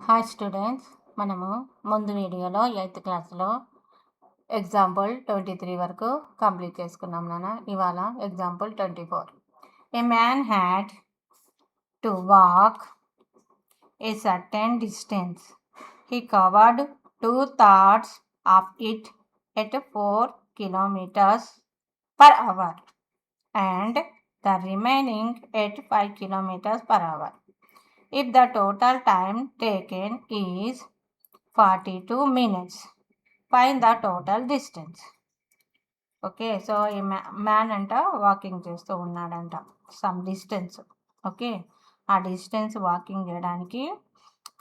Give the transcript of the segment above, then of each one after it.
Hi students, మనము ముందు వీడియోలో 8th క్లాస్లో ఎగ్జాంపుల్ 23 వరకు కంప్లీట్ చేసుకున్నాం నాన్న. ఇవాళ example 24. A man had to walk a certain distance. He covered 2/3 of it at 4 kilometers per hour and the remaining at 5 kilometers per hour. If the total time taken is 42 minutes, find the total distance. Okay, so ఈ man అంట walking చేస్తూ ఉన్నాడంట some distance. Okay, ఆ distance walking చేయడానికి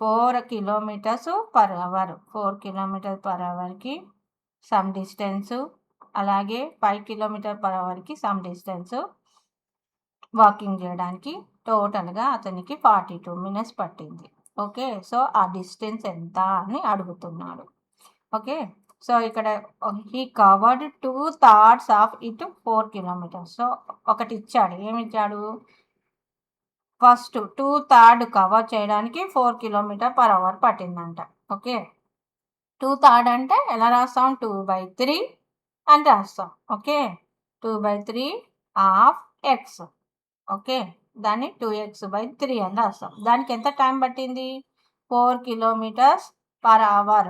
4 kilometers per hour, 4 kilometers per hourకి some distance, అలాగే 5 kilometers per hourకి some distance walking చేయడానికి టోటల్గా అతనికి 42 minutes పట్టింది. ఓకే, సో ఆ డిస్టెన్స్ ఎంత అని అడుగుతున్నాడు. ఓకే, సో ఇక్కడ he covered 2/3 of it 4 kilometers. So ఒకటి ఇచ్చాడు, ఏమి ఇచ్చాడు? ఫస్ట్ 2/3 కవర్ చేయడానికి 4 kilometers per hour పట్టిందంట. ఓకే, 2/3 అంటే ఎలా రాస్తాం? 2/3 అని రాస్తాం. Okay, 2/3 of X. ఓకే, దాన్ని 2x/3 అని రాస్తాం. దానికి ఎంత టైం పట్టింది? 4 kilometers per hour.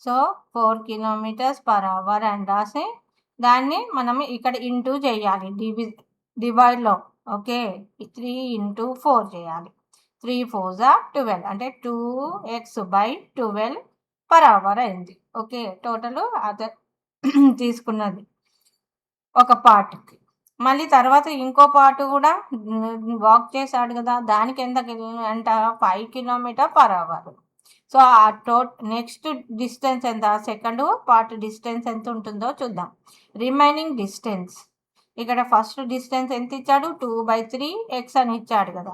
So 4 kilometers per hour అని రాసి దాన్ని మనం ఇక్కడ ఇంటూ చేయాలి డివైడ్లో. ఓకే, 3 into 4 చేయాలి. 3 4s are 12 అంటే 2x/12 per hour అయింది. ఓకే, టోటల్ అదే తీసుకున్నది ఒక పార్ట్కి. మళ్ళీ తర్వాత ఇంకో పార్ట్ కూడా వాక్ చేశాడు కదా, దానికి ఎంత అంట? 5 kilometers per hour. సో ఆ నెక్స్ట్ డిస్టెన్స్ ఎంత? సెకండ్ పార్ట్ డిస్టెన్స్ ఎంత ఉంటుందో చూద్దాం. రిమైనింగ్ డిస్టెన్స్, ఇక్కడ ఫస్ట్ డిస్టెన్స్ ఎంత ఇచ్చాడు? 2/3 x అని ఇచ్చాడు కదా.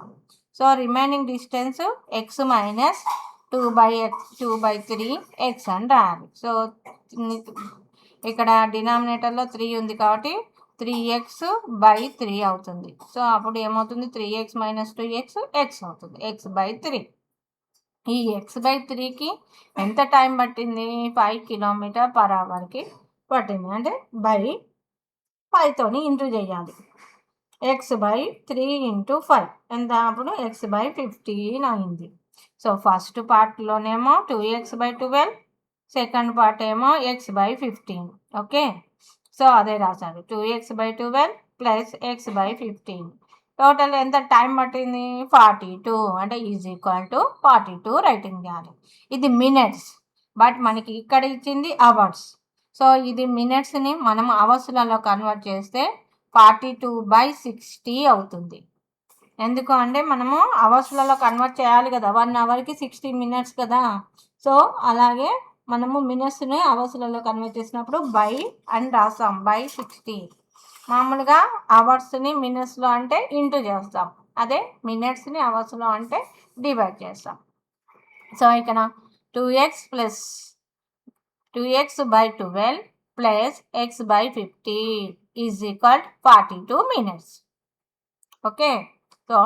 So remaining distance x minus 2/3 x అని రాయాలి. సో ఇక్కడ డినామినేటర్లో 3 ఉంది కాబట్టి 3x/3 అవుతుంది. సో అప్పుడు ఏమవుతుంది? 3x - 2x x అవుతుంది, x/3. ఈ x/3కి ఎంత టైం పట్టింది? 5 kilometers per hourకి పట్టింది. అంటే బై 5తోని ఇంటూ చేయాలి. x/3 into 5 ఎంత? అప్పుడు x/15 అయింది. సో ఫస్ట్ పార్ట్లోనేమో 2x/12, సెకండ్ పార్ట్ ఏమో x/15. ఓకే, సో అదే రాశాడు, 2x/12 ప్లస్ x/15. టోటల్ ఎంత టైం పట్టింది? 42. అంటే = 42 రైటింగ్ చేయాలి. ఇది మినిట్స్, బట్ మనకి ఇక్కడ ఇచ్చింది అవర్స్. సో ఇది మినిట్స్ని మనం అవర్స్లలో కన్వర్ట్ చేస్తే 42/60 అవుతుంది. ఎందుకు అంటే మనము అవర్స్లలో కన్వర్ట్ చేయాలి కదా, 1 hourకి 60 minutes కదా. సో అలాగే మనము మినిట్స్ని అవర్స్లలో కన్వర్ట్ చేసినప్పుడు బై అని రాస్తాం, /60. మామూలుగా అవర్స్ని మినిట్స్లో అంటే ఇంటూ చేస్తాం, అదే మినిట్స్ని అవర్స్లో అంటే డివైడ్ చేస్తాం. సో ఇక్కడ 2x/12 plus x/15 = 42 minutes. Okay, so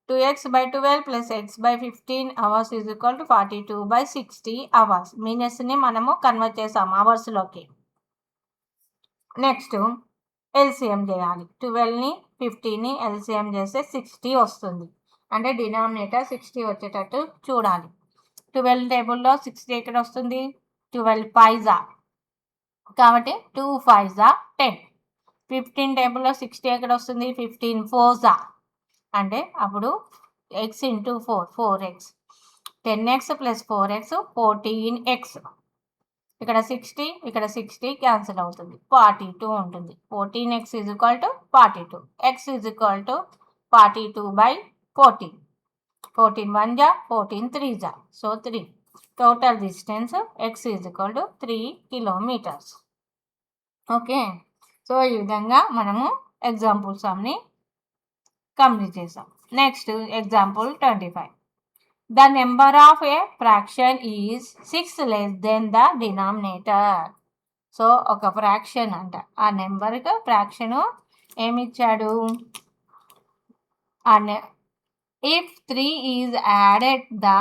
2x/12 plus x/15 hours = 42/60 hours. మినిట్స్ని మనము కన్వర్ట్ చేసాం అవర్స్లోకి. నెక్స్ట్ ఎల్సిఎం చేయాలి. 12ని 15ని ఎల్సిఎం చేస్తే 60 వస్తుంది. అంటే డినామినేటర్ 60 వచ్చేటట్టు చూడాలి. 12 టేబుల్లో 60 ఎక్కడ వస్తుంది? 12 5s కాబట్టి 2 5s 10. 15 టేబుల్లో 60 ఎక్కడ వస్తుంది? 15 4s అంటే అప్పుడు x into 4 4x. 10x plus 4x 14x. ఇక్కడ 60 ఇక్కడ 60 క్యాన్సిల్ అవుతుంది, 42 ఉంటుంది. 14x = 42. x = 42/14. 14 1s 14 3s, so 3. Total distance x = 3 kilometers. Okay, so ఈ విధంగా మనము ఎగ్జాంపుల్ సమ్ని కంప్లీట్ చేసాం. Next example 25. The number of a fraction is 6 less than the denominator. So ఒక fraction అంట, ఆ నెంబర్కి fraction ఏమిచ్చాడు? If 3 is added, the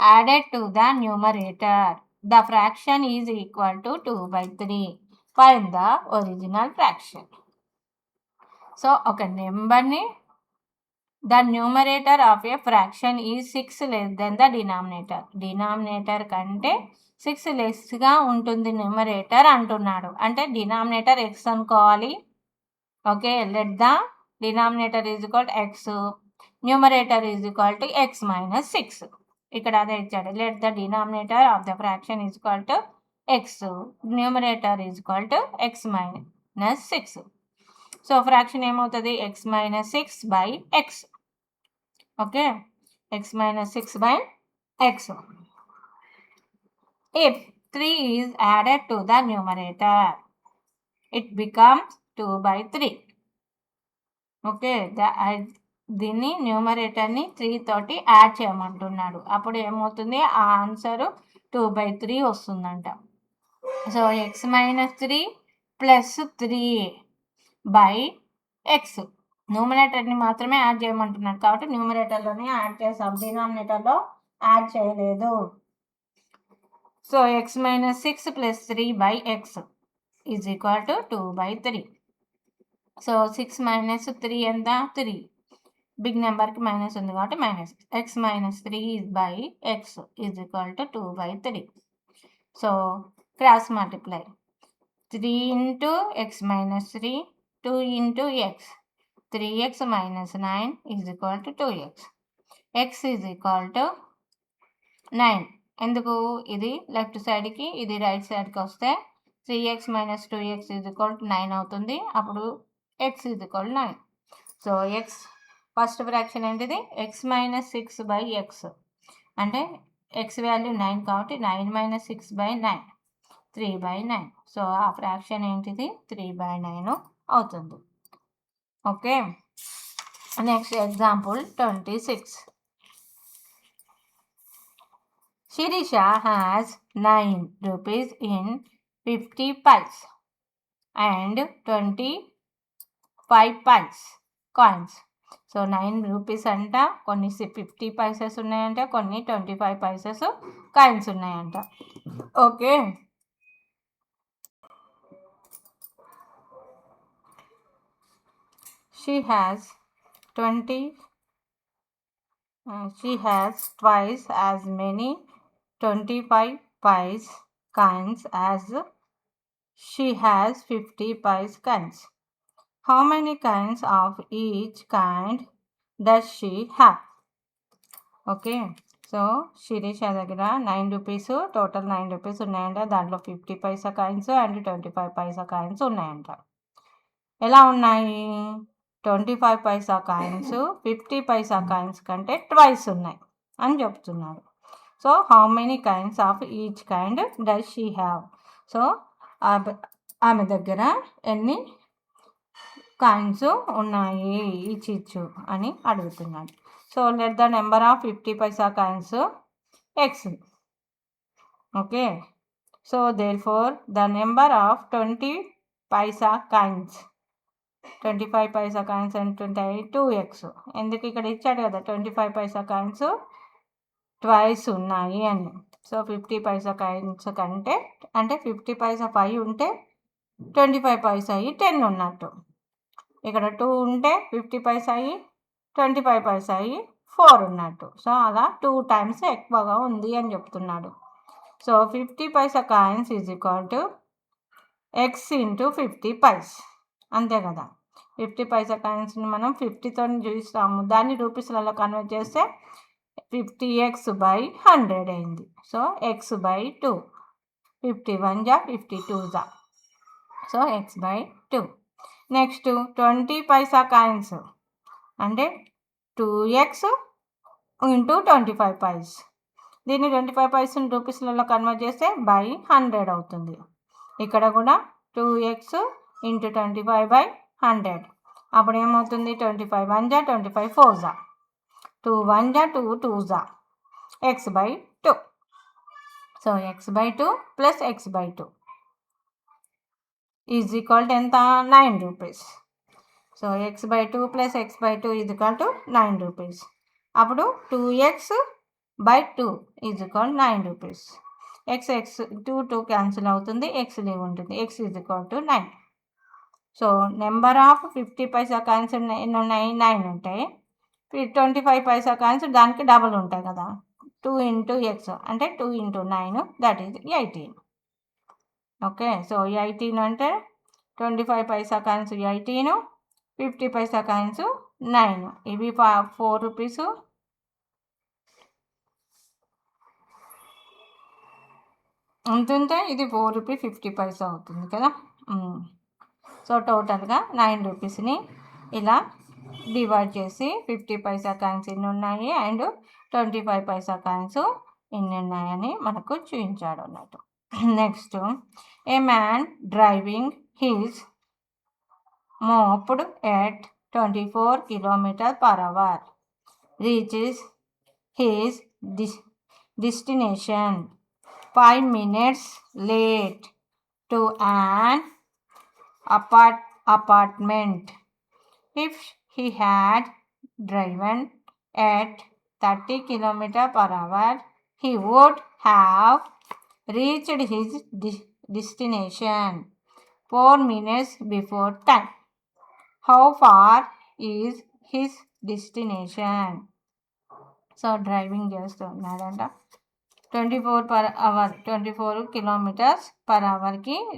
added to the numerator. The fraction is equal to 2/3. Find the original fraction. So ఒక నెంబర్ని the numerator of a fraction is 6 less than the denominator. Denominator కంటే 6 లెస్గా ఉంటుంది numerator అంటున్నాడు. అంటే denominator X అనుకోవాలి. Okay, let the denominator is equal to X, numerator is equal to X minus 6. ఇక్కడ అదే ఇచ్చాడు. Let the denominator of the fraction is equal to X, numerator is equal to X minus 6. So fraction ఏమవుతుంది? X minus 6 by X. Okay, X minus 6 by X. If 3 is added to the numerator, it becomes 2/3. Okay, దీన్ని న్యూమరేటర్ని 3 తోటి add చేయమంటున్నాడు. అప్పుడు ఏమవుతుంది? ఆ answer 2/3 వస్తుందంట. So X minus 3 plus 3 by X. న్యూమరేటర్ని మాత్రమే యాడ్ చేయమంటున్నాడు కాబట్టి న్యూమరేటర్లోనే యాడ్ చేసాం, డినామినేటర్లో యాడ్ చేయలేదు. So X minus 6 plus 3 by X is equal to 2/3. So 6 minus 3 ఎంత? 3. బిగ్ నెంబర్కి మైనస్ ఉంది కాబట్టి minus. X minus 3 by X is equal to 2/3. So cross multiply. 3 into X minus 3, 2 into X, 3x minus 9 is equal to 2x. x is equal to 9. ఎందుకు? ఇది left సైడ్కి, ఇది right సైడ్కి వస్తే 3x minus 2x is equal to 9 అవుతుంది. అప్పుడు x is equal to 9. So x first fraction ఏంటిది? x minus 6 by x. అంటే x వాల్యూ 9 కాబట్టి 9 minus 6 బై 9, 3/9. సో ఆ ఫ్రాక్షన్ ఏంటిది? 3/9 అవుతుంది. Okay, next example 26. Shirisha has 9 rupees in 50 paise and 25 paise coins. So 9 rupees అంట, కొన్ని 50 Pisces ఉన్నాయంట, కొన్ని 25 పైసెస్ కాయిన్స్ ఉన్నాయంట. Okay, she has twice as many 25 paise coins as she has 50 paise coins. How many coins of each kind does she have? Okay, so Sirisha దగ్గర 9 rupees, total 9 rupees ఉన్నాయంట. దాంట్లో 50 paisa coins and 25 paisa coins ఉన్నాయంట. ఎలా ఉన్నాయి? 25 paisa coins 50 paisa coins కంటే twice ఉన్నాయి అని చెప్తున్నాడు. So how many coins of each kind does she have? So ఆమె దగ్గర ఎన్ని కాయిన్స్ ఉన్నాయి ఈచ్ అని అడుగుతున్నాడు. So let the number of 50 paisa coins x. Okay, so therefore the number of 20 Paisa coins, 25 paisa coins అంటే 2x. ఎందుకు? ఇక్కడ ఇచ్చాడు కదా 25 పైసా కాయిన్స్ ట్వైస్ ఉన్నాయి అని. సో 50 పైసా కాయిన్స్ కంటే, అంటే 50 పైసా 5 ఉంటే 25 పైసా 10 ఉన్నట్టు. ఇక్కడ 2 ఉంటే 50 పైసా 25 పైసా 4 ఉన్నట్టు. సో అలా 2 టైమ్స్ ఎక్కువగా ఉంది అని చెప్తున్నాడు. So 50 paisa coins is equal to x into 50 paise. అంతే కదా. 50 పైసా కాయిన్స్ని మనం 50తో చూస్తాము, దాన్ని రూపీస్లలో కన్వర్ట్ చేస్తే 50x బై 100 అయింది. సో ఎక్స్ బై 2, 51 జా 52 జా, so X by 2. Next 20 Paisa coins అంటే 2x ఇంటూ 25 పైస్. దీన్ని 25 పైసని రూపీస్లలో కన్వర్ట్ చేస్తే బై 100 అవుతుంది. ఇక్కడ కూడా 2x ఇంటూ 25 బై 100. అప్పుడు ఏమవుతుంది? 25 1 జా 25 4 జా, 2 1 జా 2 2 జా, X by 2. So X by 2 plus X by 2 is equal to ఎంత? 9 rupees. So X by 2 plus X by 2 is equal to 9 rupees. అప్పుడు 2x by 2 is equal 9 rupees. X 2 cancel అవుతుంది, x leave ఉంటుంది, x is equal to 9. So number of 50 paisa coins ఎన్ని ఉన్నాయి? 9 ఉంటాయి. 25 paisa coins దానికి double ఉంటాయి కదా, 2 into x అంటే 2 into 9 that is 18. Okay, so 18 అంటే 25 పైసా కాయిన్స్ 18, 50 పైసా కాయిన్స్ 9. ఇవి 4 రూపీస్, ఉంటుంటే ఇది 4 రూపీస్ 50 పైసా అవుతుంది కదా. సో టోటల్గా 9 రూపీస్ని ఇలా డివైడ్ చేసి 50 పైసా కాయిన్స్ ఎన్ని ఉన్నాయి అండ్ 25 పైసా కాయిన్స్ ఎన్ని ఉన్నాయని మనకు చూపించాడు అన్నట్టు. Next, a man driving his moped at 24 km/h reaches his destination 5 minutes late to an apartment. If he had driven at 30 km/h, he would have reached his destination 4 minutes before time. How far is his destination? So driving చేస్తున్నాడంట, 24 km/h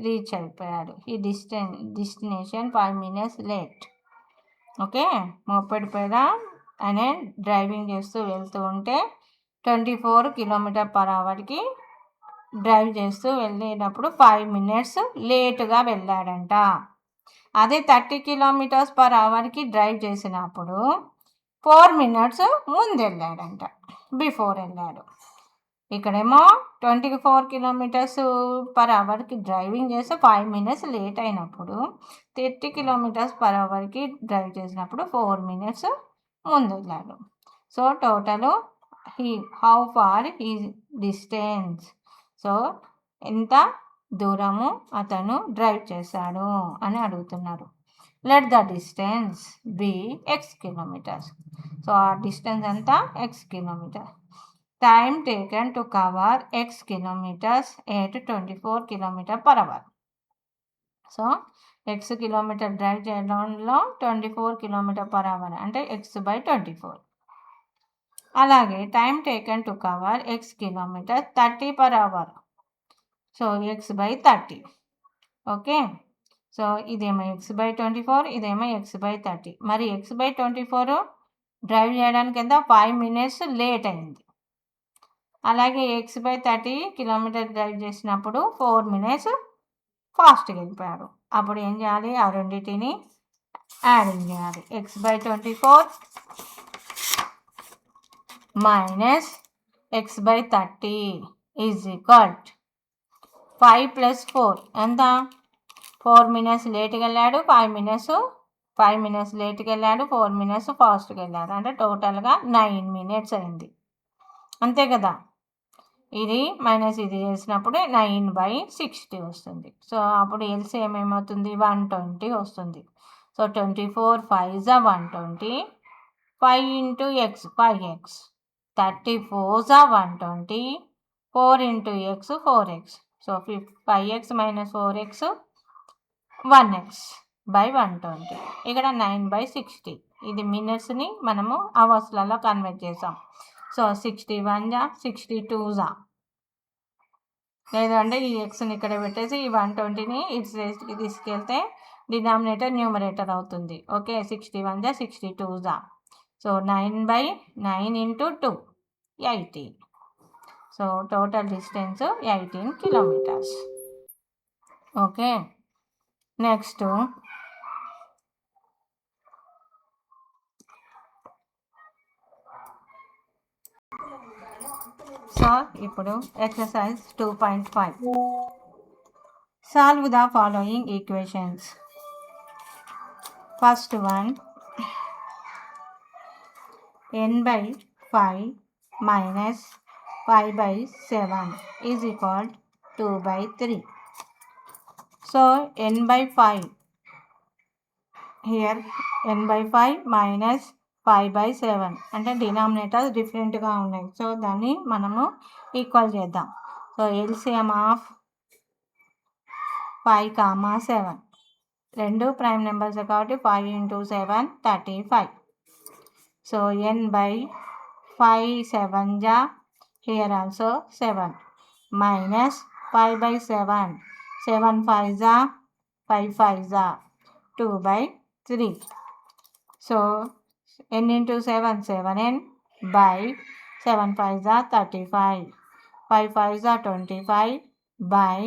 reach అయిపోయాడు. ఈ destination 5 minutes late. Okay, moped పైన ఆయన driving చేస్తూ వెళ్తూ ఉంటే 24 km/h drive చేస్తూ వెళ్ళినప్పుడు 5 minutes లేటుగా వెళ్ళాడంట. అదే 30 km/h డ్రైవ్ చేసినప్పుడు 4 minutes ముందు వెళ్ళాడంట, బిఫోర్ వెళ్ళాడు. ఇక్కడేమో 24 km/h డ్రైవింగ్ చేస్తే 5 minutes లేట్ అయినప్పుడు 30 km/h డ్రైవ్ చేసినప్పుడు 4 minutes ముందు వెళ్ళాడు. సో టోటల్ హౌ ఫార్ ఈ డిస్టెన్స్, సో ఎంత దూరము అతను డ్రైవ్ చేశాడు అని అడుగుతున్నారు. Let the distance be x kilometers. So ఆ డిస్టెన్స్ అంతా x kilometers. Time taken to cover x kilometers at 24 km/h. So x kilometre drive చేయడంలో 24 km/h అంటే x/24. అలాగే time taken to cover x kilometers 30/h. So x/30. Okay, so ఇదేమో x/24, ఇదేమో x/30. మరి x/24 drive చేయడానికి ఎంత 5 minutes late అయింది. అలాగే x/30 కిలోమీటర్ డ్రైవ్ చేసినప్పుడు 4 minutes ఫాస్ట్గా వెళ్ళిపోయాడు. అప్పుడు ఏం చేయాలి? ఆ రెండింటిని యాడింగ్ చేయాలి. x/24 minus x/30 is equal 5 + 4 ఎంత? 4 minutes లేట్గా వెళ్ళాడు, 5 minutes లేట్గా వెళ్ళాడు, 4 minutes ఫాస్ట్గా వెళ్ళాడు, అంటే టోటల్గా 9 minutes అయింది. అంతే కదా. ఇది మైనస్ ఇది చేసినప్పుడు 9/60 వస్తుంది. సో అప్పుడు ఎల్సిఎం ఏమవుతుంది? 120 వస్తుంది. So 24 5s 120, 5 into x 5x, 34s 120, 4 into x 4x. So 5x minus 4x 1x/120. ఇక్కడ 9/60. ఇది మినిట్స్ని మనము అవర్స్లలో కన్వర్ట్ చేసాం. సో 61 62 లేదంటే ఈ ఎక్స్ని ఇక్కడ పెట్టేసి ఈ 120ని ఇటు తీసుకెళ్తే డినామినేటర్ న్యూమరేటర్ అవుతుంది. Okay, 61 62. So 9/9 into 2 18. So total distance 18 kilometers. Okay, next so ఇప్పుడు exercise 2.5. Solve the following equations. First one, n/5 minus 5/7 is equal 2/3. So n/5 here, n/5 minus 5/7 అంటే డినామినేటర్స్ డిఫరెంట్గా ఉన్నాయి. సో దాన్ని మనము ఈక్వల్ చేద్దాం. So LCM of 5, 7 రెండు prime numbers కాబట్టి 5 × 7 35. So n/5 7 ja, here also 7 minus 5/7 7 5 ja 5 5 ja 2/3. So n into 7 7n by 7 5 ja 35 5 5 ja 25 by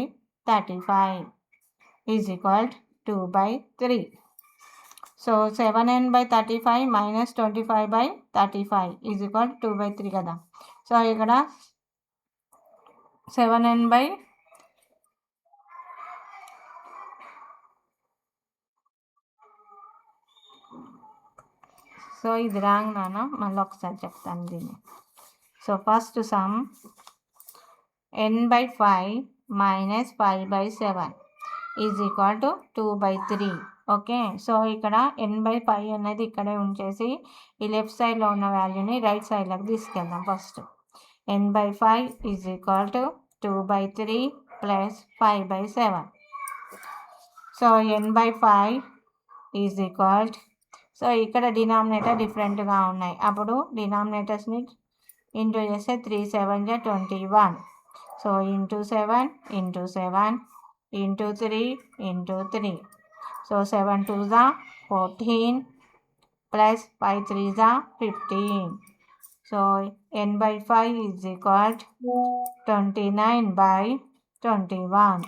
35 is equal to 2/3. So 7n/35 minus 25/35 is equal to 2/3 కదా. So ఇక్కడ 7n so ఇది wrong నాన్న, మళ్ళీ ఒకసారి చెప్తాను దీన్ని. So first some n/5 minus 5/7 is equal to 2/3. Okay, so ఇక్కడ n/5 అనేది ఇక్కడే ఉంచేసి ఈ లెఫ్ట్ సైడ్లో ఉన్న వాల్యూని రైట్ సైడ్లోకి తీసుకెళ్దాం. First n/5 is equal to 2/3 plus 5/7. So n/5 is equal, so ఇక్కడ డినామినేటర్ డిఫరెంట్గా ఉన్నాయి, అప్పుడు డినామినేటర్స్ని ఇంటూ చేస్తే 3 7 ja 21. So into 7 into 7 into 3 into 3. So 7 2 ja 14 plus 5 3 ja 15. So n/5 is equal 29/21.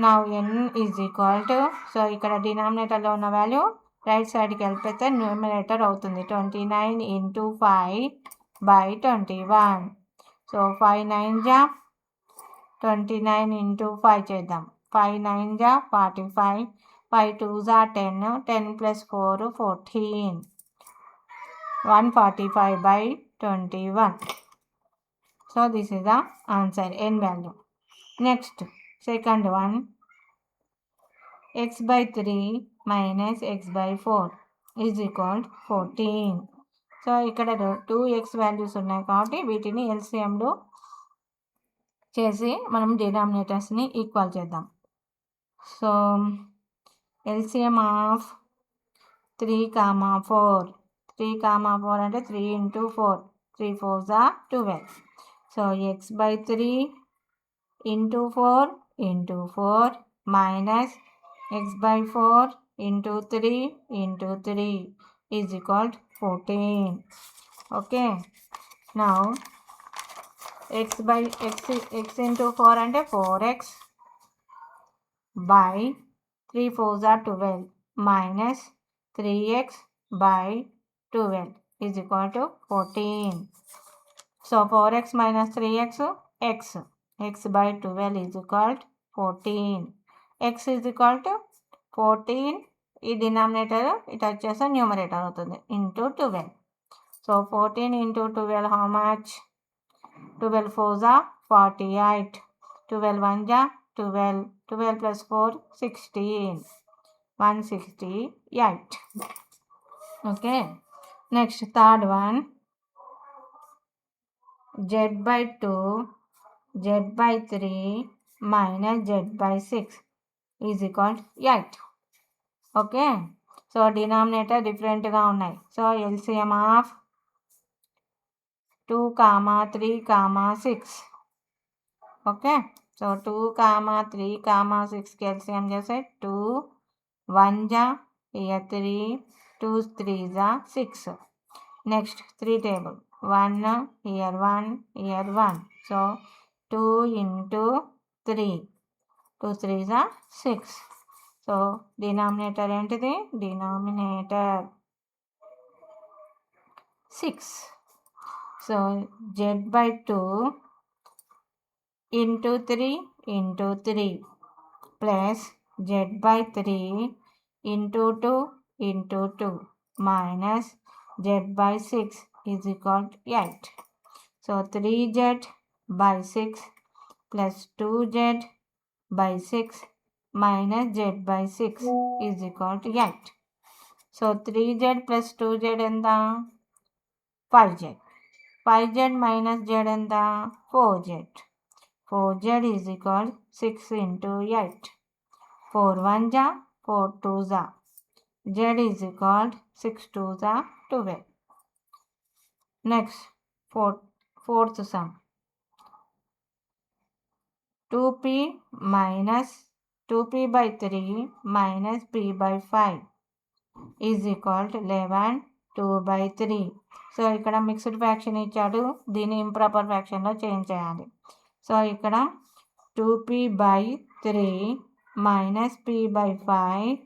Now n is equal to, so ఇక్కడ డినామినేటర్లో ఉన్న value right సైడ్కి వెళ్ళిపోతే numerator అవుతుంది 29 × 5/21. సో 5 9 ja 29 × 5 చేద్దాం. 5 9 ja 45 5 2 ja 10 10 + 4 14 145/21. So this is the answer, n value. Next, second one, x/3 minus x/4 is equal 14. So ఇక్కడ 2x values ఉన్నాయి కాబట్టి వీటిని ఎల్సిఎంలో చేసి మనం డినామినేటర్స్ని ఈక్వల్ చేద్దాం. సో ఎల్సిఎం ఆఫ్ 3, 4 3, 4 అంటే 3 × 4 3 4 ja 12. So x/3 × 4 × 4 minus x/4 × 3 × 3 is equal to 14. Okay, now x into 4 అంటే 4x by 3 4 ja 12 minus 3x by 12 is equal to 14. So 4x minus 3x x by 12 is equal to 14. x is equal to 14, ఈ denominator ఇటు వచ్చేస్తే numerator అవుతుంది, into 12. So 14 × 12 how much? 12 4 ja 48 12 1 ja 12 12 + 4 16 168. Okay, next third one, z/2 z/3 minus z/6 is equal to 8. Okay, so denominator డిఫరెంట్గా ఉన్నాయి. So LCM of 2, 3, 6. Okay, so 2, 3, 6కి LCM చేస్తే 2 1 ja 3 2 3 ja 6. Next 3 table 1 here 1 here 1. So 2 × 3 2 3 ja 6. So denominator ఏంటిది? Denominator 6. So z/2 × 3 × 3 plus z/3 × 2 × 2 minus z/6 is equal to 8. So 3z/6 plus 2z/6 minus z/6 is equal to 8. So 3z plus 2z ఎంత? 5z. 5z minus z ఎంత? 4z. 4z is equal 6 into 8. 4 1 జా 4 2 జా. z is equal 6 2 జా 12. Next fourth sum. 2p minus 2p by 3 minus p by 5 is equal to 11 2 by 3. So ఇక్కడ mixed fraction ఇచ్చాడు, దీన్ని improper ఫ్రాక్షన్లో change చేయాలి. So ఇక్కడ 2p by 3 minus p by 5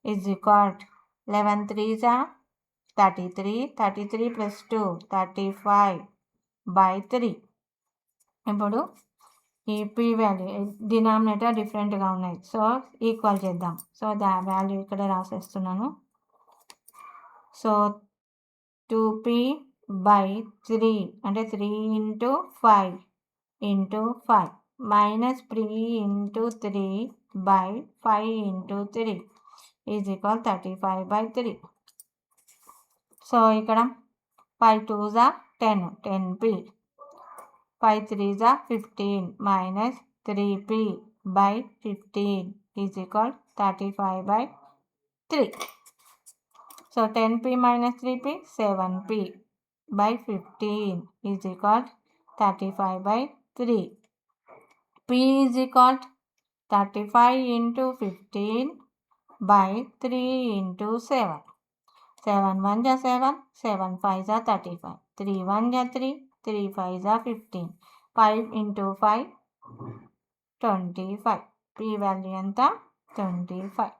is equal to 11 3s are 33, 33 plus 2 35 by 3. ఇప్పుడు ఈ p value denominator డిఫరెంట్గా ఉన్నాయి, so equal చేద్దాం. సో వాల్యూ ఇక్కడ రాసేస్తున్నాను. సో 2p by 3 అంటే 3 into 5 into 5 minus 3 into 3 by 5 into 3 is equal 35 by 3. So ఇక్కడ 5 2s are 10, 10p. 5 3s are 15 minus 3p by 15 is equal 35 by 3. So 10p minus 3p 7p by 15 is equal 35 by 3. p is equal 35 into 15 by 3 into 7. 7 1 ja 7, 7 5 are 35, 3 1 ja 3, 3 5 are 15, 5 into 5 25. p value ఎంత? 25.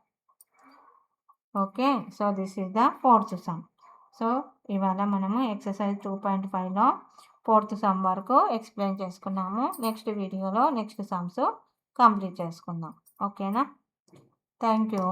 Okay, so this is the fourth sum. So ఇవాళ మనము exercise 2.5లో fourth sum వరకు explain చేసుకున్నాము. Next వీడియోలో next sums complete చేసుకుందాం. ఓకేనా? Thank you.